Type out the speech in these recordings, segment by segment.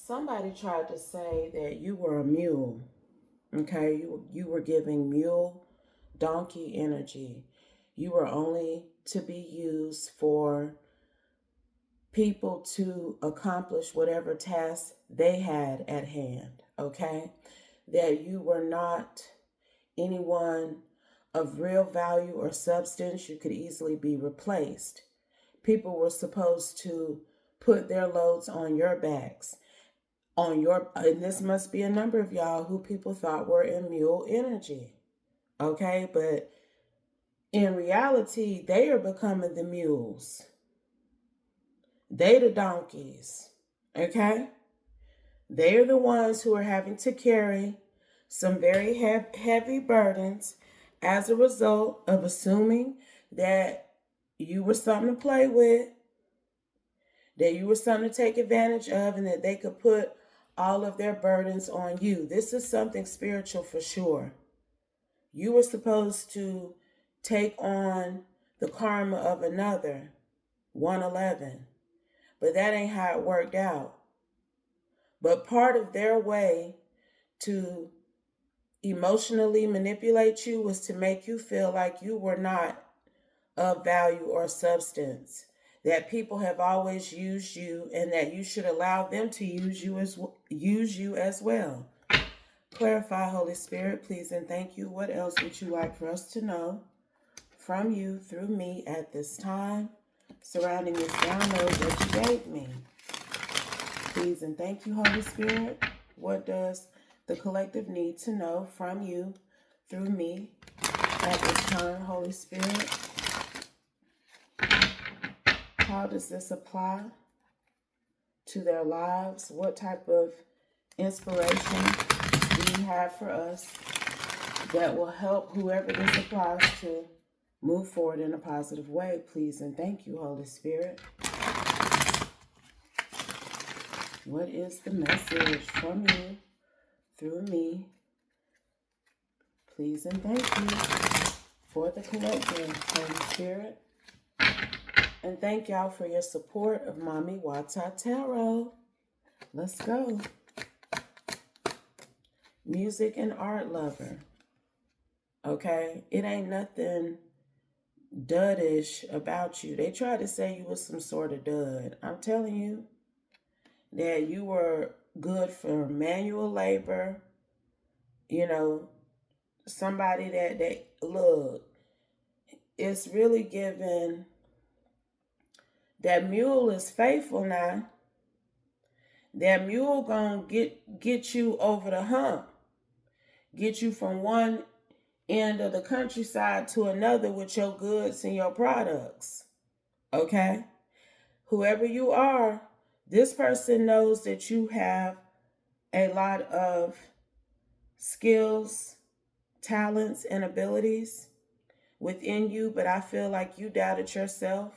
Somebody tried to say that you were a mule. Okay, you were giving mule donkey energy. You were only to be used for people to accomplish whatever task they had at hand. Okay, that you were not anyone of real value or substance. You could easily be replaced. People were supposed to put their loads on your backs, and this must be a number of y'all who people thought were in mule energy. Okay, but in reality, they are becoming the mules. They the donkeys. Okay, they are the ones who are having to carry some very heavy burdens as a result of assuming that you were something to play with, that you were something to take advantage of, and that they could put all of their burdens on you. This is something spiritual for sure. You were supposed to take on the karma of another, 111, but that ain't how it worked out. But part of their way to emotionally manipulate you was to make you feel like you were not of value or substance, that people have always used you and that you should allow them to use you as well. Clarify, Holy Spirit, please and thank you. What else would you like for us to know from you through me at this time surrounding this download that you gave me? Please and thank you, Holy Spirit. What does the collective need to know from you through me at this time, Holy Spirit? How does this apply to their lives? What type of inspiration do you have for us that will help whoever this applies to move forward in a positive way? Please and thank you, Holy Spirit. What is the message from you through me? Please and thank you for the collective, Holy Spirit. And thank y'all for your support of Mami Wata Tarot. Let's go. Music and art lover. Okay? It ain't nothing duddish about you. They tried to say you was some sort of dud. I'm telling you that you were good for manual labor. You know, somebody that look, it's really given. That mule is faithful now. That mule gonna get you over the hump. Get you from one end of the countryside to another with your goods and your products. Okay? Whoever you are, this person knows that you have a lot of skills, talents, and abilities within you, but I feel like you doubted yourself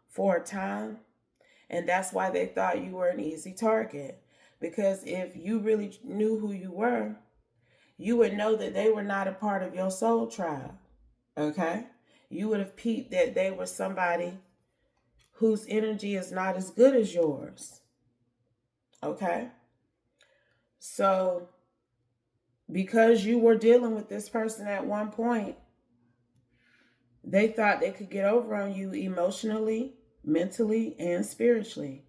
for a time, and that's why they thought you were an easy target. Because if you really knew who you were, you would know that they were not a part of your soul tribe. Okay? You would have peeped that they were somebody whose energy is not as good as yours. Okay? So, because you were dealing with this person at one point, they thought they could get over on you emotionally, mentally, and spiritually.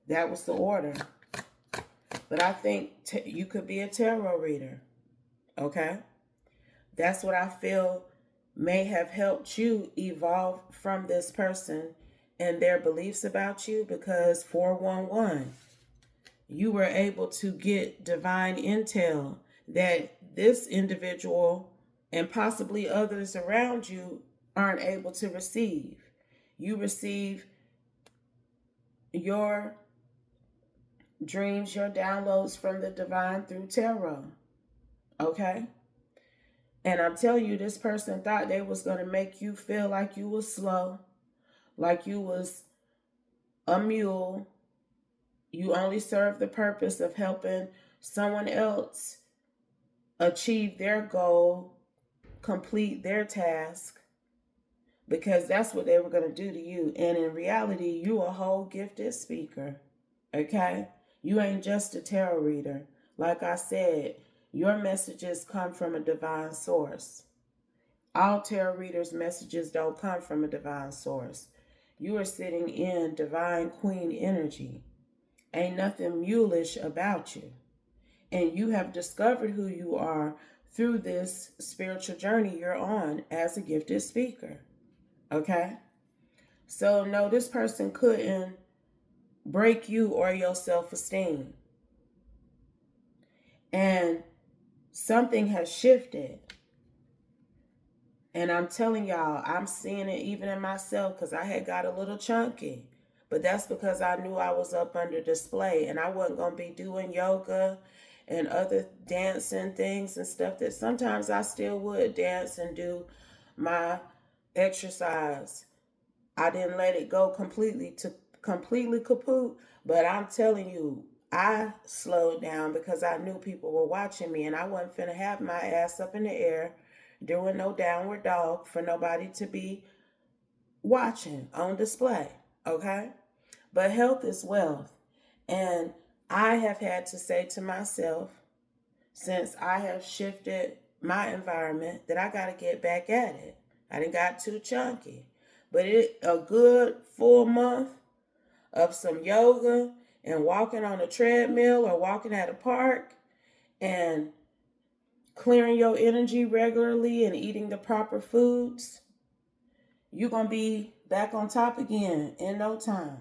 That was the order. But I think you could be a tarot reader. Okay? That's what I feel may have helped you evolve from this person and their beliefs about you, because 411, you were able to get divine intel that this individual and possibly others around you aren't able to receive. You receive your dreams, your downloads from the divine through tarot. Okay? And I'm telling you, this person thought they was going to make you feel like you was slow, like you was a mule. You only serve the purpose of helping someone else achieve their goal, complete their task, because that's what they were going to do to you. And in reality, you a whole gifted speaker. Okay? You ain't just a tarot reader. Like I said, your messages come from a divine source. All tarot readers' messages don't come from a divine source. You are sitting in divine queen energy. Ain't nothing mulish about you. And you have discovered who you are through this spiritual journey you're on as a gifted speaker. Okay? So, no, this person couldn't break you or your self esteem. And something has shifted. And I'm telling y'all, I'm seeing it even in myself because I had got a little chunky. But that's because I knew I was up under display and I wasn't going to be doing yoga and other dancing things and stuff that sometimes I still would dance and do my exercise. I didn't let it go completely kaput, but I'm telling you, I slowed down because I knew people were watching me and I wasn't finna have my ass up in the air doing no downward dog for nobody to be watching on display, okay? But health is wealth. And I have had to say to myself, since I have shifted my environment, that I got to get back at it. I done got too chunky. But a good full month of some yoga and walking on a treadmill or walking at a park and clearing your energy regularly and eating the proper foods, you're going to be back on top again in no time.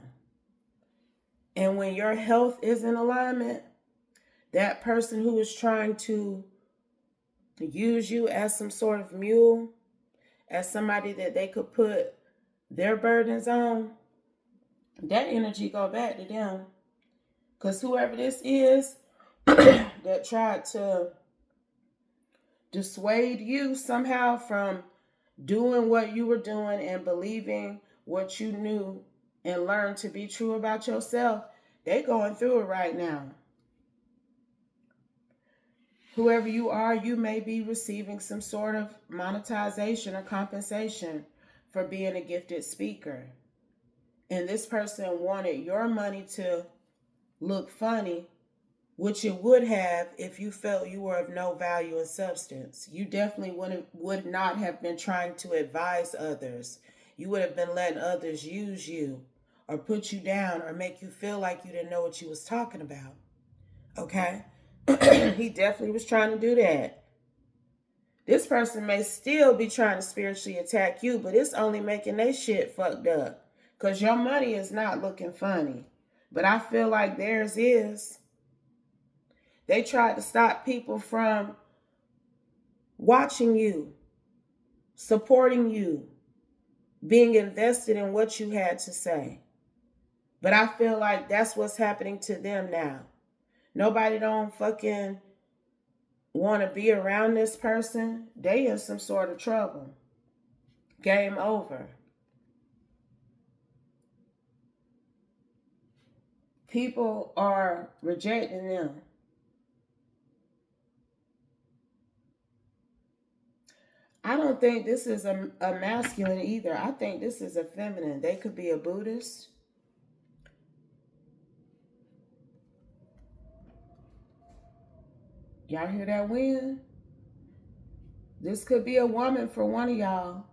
And when your health is in alignment, that person who is trying to use you as some sort of mule, as somebody that they could put their burdens on, that energy go back to them. Because whoever this is that tried to dissuade you somehow from doing what you were doing and believing what you knew and learned to be true about yourself, they going through it right now. Whoever you are, you may be receiving some sort of monetization or compensation for being a gifted speaker. And this person wanted your money to look funny, which it would have if you felt you were of no value and substance. You definitely would not have been trying to advise others. You would have been letting others use you or put you down or make you feel like you didn't know what you was talking about. Okay? He definitely was trying to do that. This person may still be trying to spiritually attack you, but it's only making their shit fucked up. Because your money is not looking funny. But I feel like theirs is. They tried to stop people from watching you, supporting you, being invested in what you had to say. But I feel like that's what's happening to them now. Nobody don't fucking want to be around this person. They in some sort of trouble. Game over. People are rejecting them. I don't think this is a masculine either. I think this is a feminine. They could be a Buddhist. Y'all hear that wind? This could be a woman for one of y'all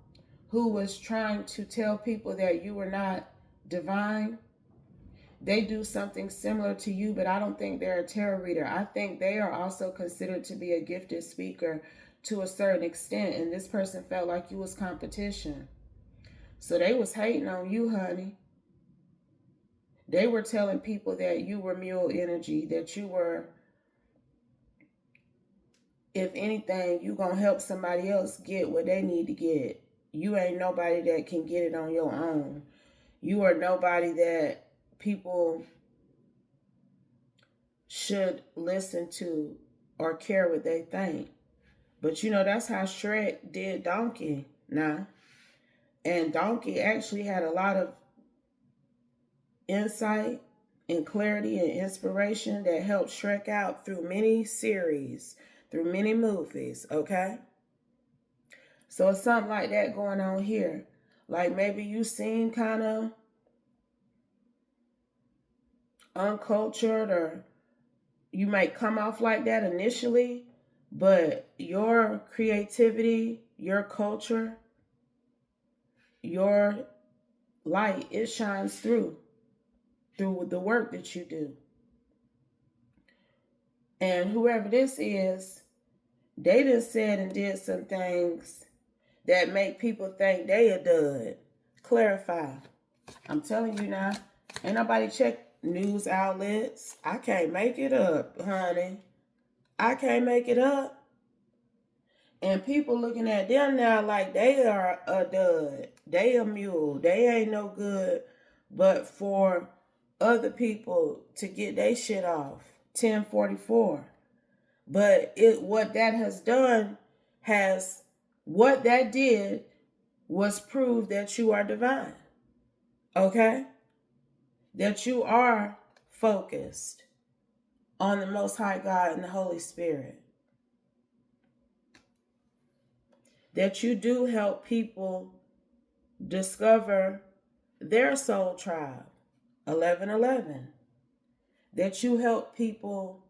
who was trying to tell people that you were not divine. They do something similar to you, but I don't think they're a tarot reader. I think they are also considered to be a gifted speaker to a certain extent, and this person felt like you was competition. So they was hating on you, honey. They were telling people that you were mule energy, that you were, if anything, you gonna help somebody else get what they need to get. You ain't nobody that can get it on your own. You are nobody that people should listen to or care what they think. But you know, that's how Shrek did Donkey now. And Donkey actually had a lot of insight and clarity and inspiration that helped Shrek out through many series, through many movies, okay? So it's something like that going on here. Like maybe you seen kind of uncultured, or you might come off like that initially, but your creativity, your culture, your light, it shines through the work that you do. And whoever this is, they done said and did some things that make people think they a dud. Clarify. I'm telling you now, ain't nobody check news outlets. I can't make it up, honey. I can't make it up. And people looking at them now like they are a dud. They a mule. They ain't no good. But for other people to get their shit off. 1044. But what that has done what that did was prove that you are divine. Okay? That you are focused on the Most High God and the Holy Spirit. That you do help people discover their soul tribe, 1111. That you help people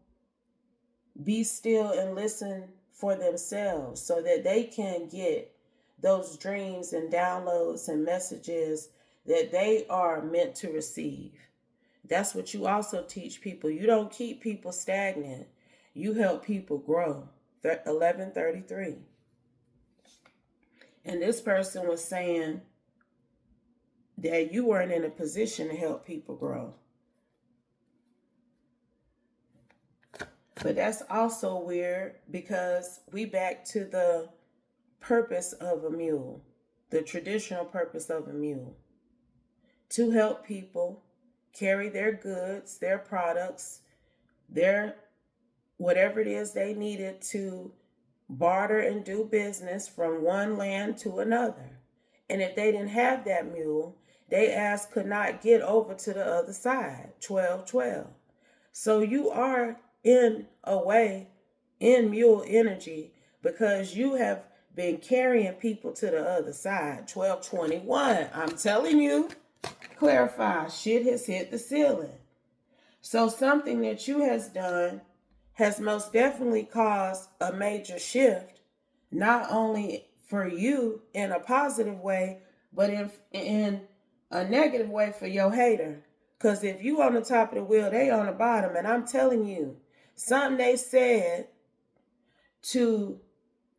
be still and listen for themselves so that they can get those dreams and downloads and messages that they are meant to receive. That's what you also teach people. You don't keep people stagnant. You help people grow. 1133. And this person was saying that you weren't in a position to help people grow. But that's also weird because we back to the purpose of a mule, the traditional purpose of a mule, to help people carry their goods, their products, their whatever it is they needed to barter and do business from one land to another. And if they didn't have that mule, they could not get over to the other side, 1212. So you are in a way in mule energy because you have been carrying people to the other side, 1221. I'm telling you, clarify, shit has hit the ceiling. So something that you has done has most definitely caused a major shift, not only for you in a positive way, but in a negative way for your hater. Because if you on the top of the wheel, they on the bottom. And I'm telling you, something they said to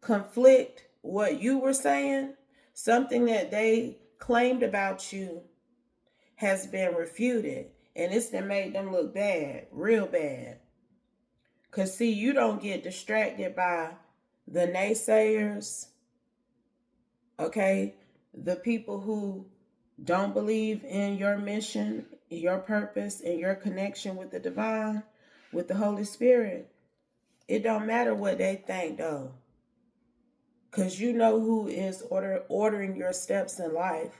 conflict what you were saying, something that they claimed about you has been refuted. And it's that made them look bad, real bad. Because, see, you don't get distracted by the naysayers, okay? The people who don't believe in your mission, your purpose, and your connection with the divine, with the Holy Spirit. It don't matter what they think, though. Because you know who is ordering your steps in life.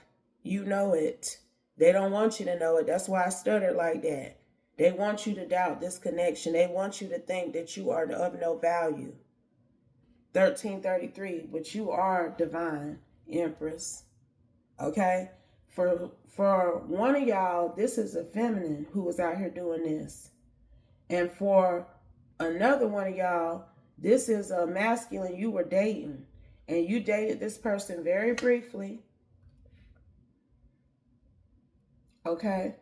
You know it. They don't want you to know it. That's why I stuttered like that. They want you to doubt this connection. They want you to think that you are of no value. 1333, but you are divine, Empress. Okay? For one of y'all, this is a feminine who was out here doing this. And for another one of y'all, this is a masculine you were dating. And you dated this person very briefly. Okay?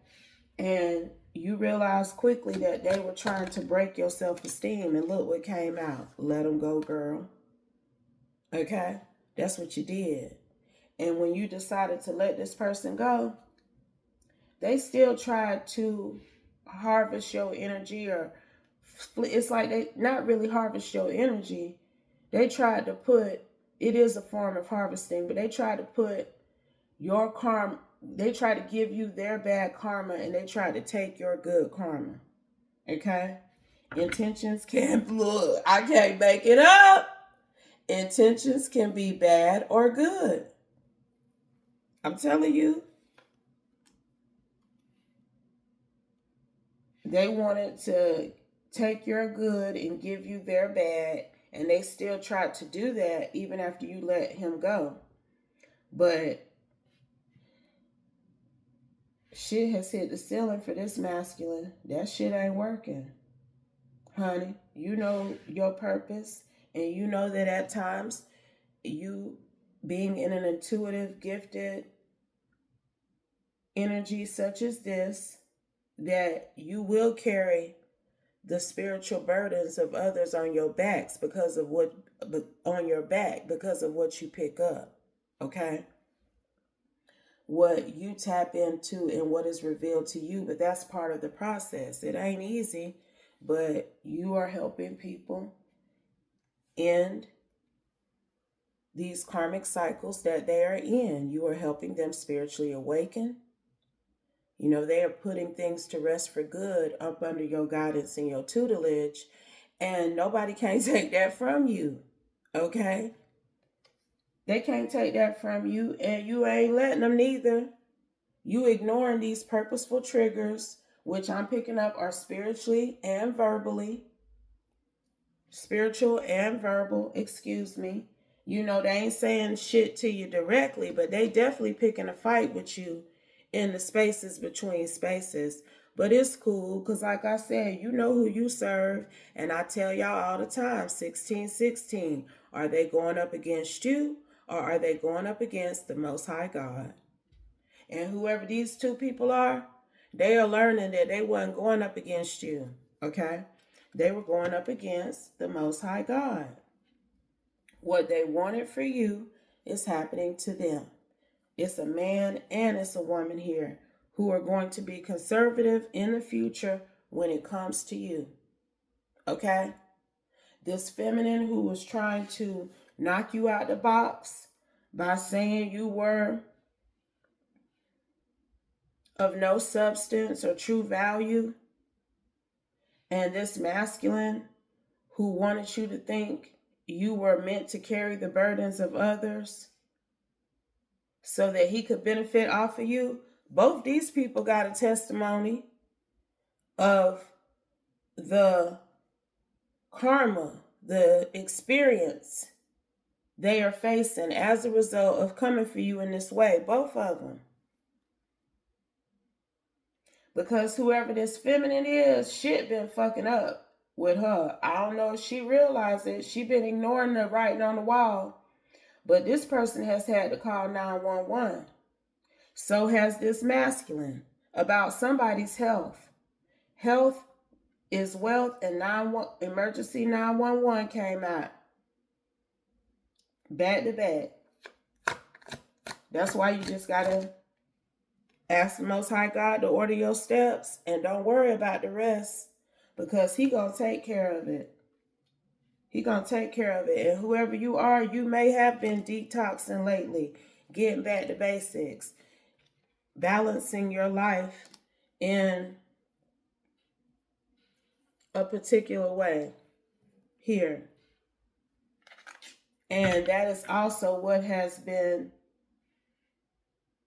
And you realized quickly that they were trying to break your self-esteem. And look what came out. Let them go, girl. Okay? That's what you did. And when you decided to let this person go, they still tried to harvest your energy, or it's like they not really harvest your energy. They tried to put, it is a form of harvesting, but they tried to put your karma, they tried to give you their bad karma, and they tried to take your good karma. Okay? Intentions can, look, I can't make it up. Intentions can be bad or good. I'm telling you. They wanted to take your good and give you their bad, and they still tried to do that even after you let him go. But Shit has hit the ceiling for this masculine. That shit ain't working. Honey, you know your purpose, and you know that at times you being in an intuitive, gifted energy such as this, that you will carry the spiritual burdens of others on your backs because of what on your back because of what you pick up. Okay? What you tap into and what is revealed to you, but that's part of the process. It ain't easy, but you are helping people end these karmic cycles that they are in. You are helping them spiritually awaken. You know, they are putting things to rest for good up under your guidance and your tutelage, and nobody can take that from you. Okay? They can't take that from you, and you ain't letting them neither. You ignoring these purposeful triggers, which I'm picking up are spiritually and verbally. Spiritual and verbal, excuse me. You know, they ain't saying shit to you directly, but they definitely picking a fight with you in the spaces between spaces. But it's cool because, like I said, you know who you serve. And I tell y'all all the time, 1616. Are they going up against you, or are they going up against the Most High God? And whoever these two people are, they are learning that they wasn't going up against you. Okay? They were going up against the Most High God. What they wanted for you is happening to them. It's a man and it's a woman here who are going to be conservative in the future when it comes to you. Okay? This feminine who was trying to knock you out the box by saying you were of no substance or true value, and this masculine who wanted you to think you were meant to carry the burdens of others so that he could benefit off of you. Both these people got a testimony of the karma, the experience they are facing as a result of coming for you in this way. Both of them. Because whoever this feminine is, shit been fucking up with her. I don't know if she realized it. She been ignoring the writing on the wall. But this person has had to call 911. So has this masculine about somebody's health. Health is wealth, and emergency 911 came out. Back to back. That's why you just gotta ask the Most High God to order your steps and don't worry about the rest, because he gonna take care of it. He gonna take care of it. And whoever you are, you may have been detoxing lately, getting back to basics, balancing your life in a particular way here. And that is also what has been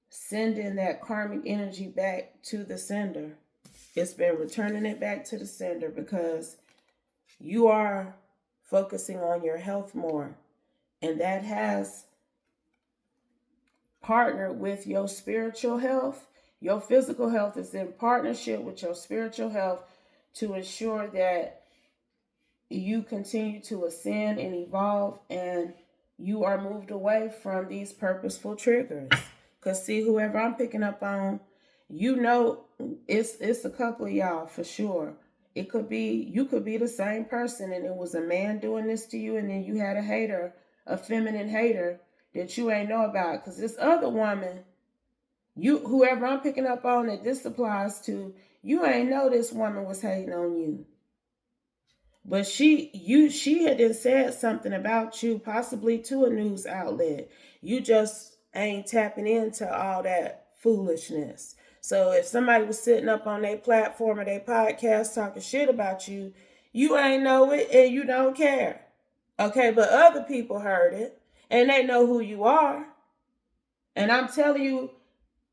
sending that karmic energy back to the sender. It's been returning it back to the sender because you are focusing on your health more. And that has partnered with your spiritual health. Your physical health is in partnership with your spiritual health to ensure that you continue to ascend and evolve, and you are moved away from these purposeful triggers. Because see, whoever I'm picking up on, you know, it's a couple of y'all for sure. It could be, you could be the same person and it was a man doing this to you, and then you had a hater, a feminine hater that you ain't know about. Because this other woman, whoever I'm picking up on that this applies to, you ain't know this woman was hating on you. But she had said something about you, possibly to a news outlet. You just ain't tapping into all that foolishness. So if somebody was sitting up on their platform or their podcast talking shit about you, you ain't know it and you don't care. Okay, but other people heard it and they know who you are. And I'm telling you,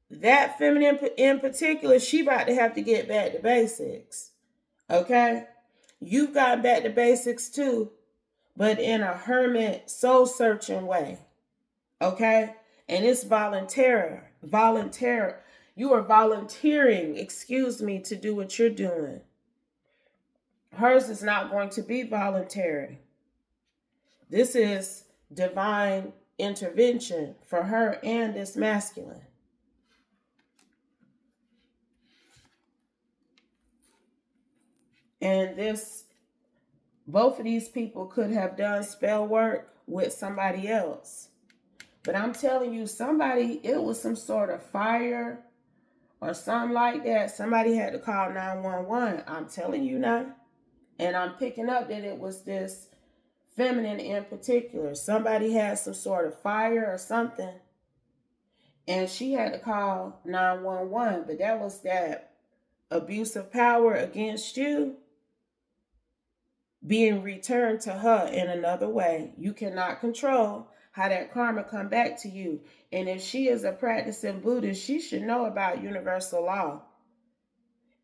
that feminine in particular, she about to have to get back to basics. Okay? You've gotten back to basics too, but in a hermit, soul-searching way. Okay? And it's voluntary. You are volunteering, to do what you're doing. Hers is not going to be voluntary. This is divine intervention for her and this masculine. And both of these people could have done spell work with somebody else. But I'm telling you, it was some sort of fire or something like that. Somebody had to call 911. I'm telling you now. And I'm picking up that it was this feminine in particular. Somebody had some sort of fire or something. And she had to call 911. But that was that abuse of power against you being returned to her in another way. You cannot control how that karma come back to you. And if she is a practicing Buddhist, she should know about universal law.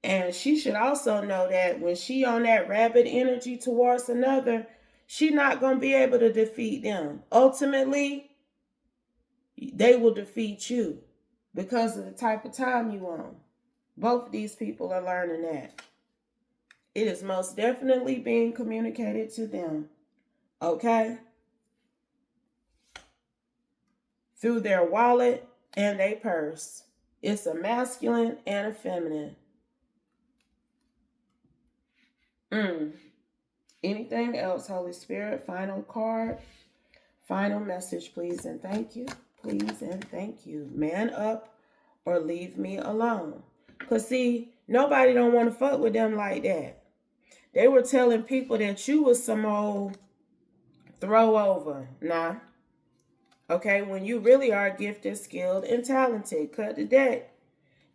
And she should also know that when she on that rabid energy towards another, she not going to be able to defeat them. Ultimately, they will defeat you because of the type of time you on. Both of these people are learning that. It is most definitely being communicated to them. Okay? Through their wallet and their purse. It's a masculine and a feminine. Anything else, Holy Spirit? Final card. Final message, please and thank you. Please and thank you. Man up or leave me alone. Because see, nobody don't want to fuck with them like that. They were telling people that you was some old throw over. Nah. Okay, when you really are gifted, skilled, and talented. Cut the deck.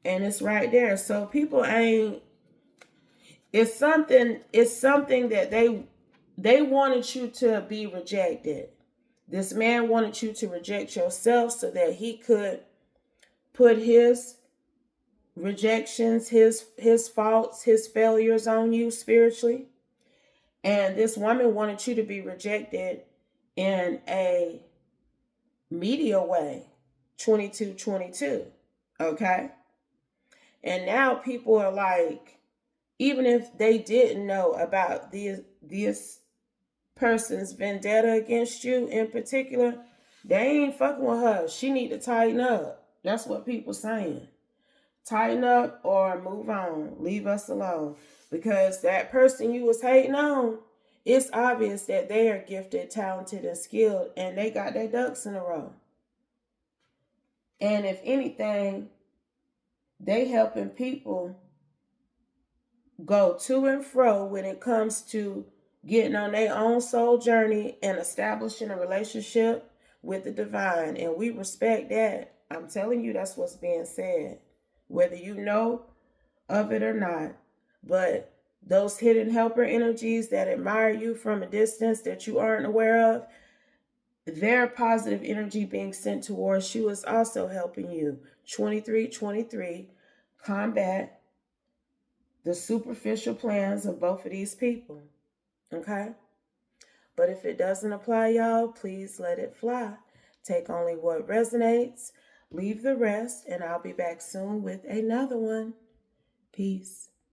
And it's right there. So people ain't... It's something that they wanted you to be rejected. This man wanted you to reject yourself so that he could put his rejections, his faults, his failures on you spiritually. And this woman wanted you to be rejected in a media way. 2222. Okay? And now people are like, even if they didn't know about this person's vendetta against you in particular, they ain't fucking with her. She need to tighten up. That's what people saying. Tighten up or move on. Leave us alone. Because that person you was hating on, it's obvious that they are gifted, talented, and skilled, and they got their ducks in a row. And if anything, they helping people go to and fro when it comes to getting on their own soul journey and establishing a relationship with the divine. And we respect that. I'm telling you, that's what's being said. Whether you know of it or not. But those hidden helper energies that admire you from a distance that you aren't aware of, their positive energy being sent towards you is also helping you. 2323, combat the superficial plans of both of these people. Okay? But if it doesn't apply, y'all, please let it fly. Take only what resonates, leave the rest, and I'll be back soon with another one. Peace.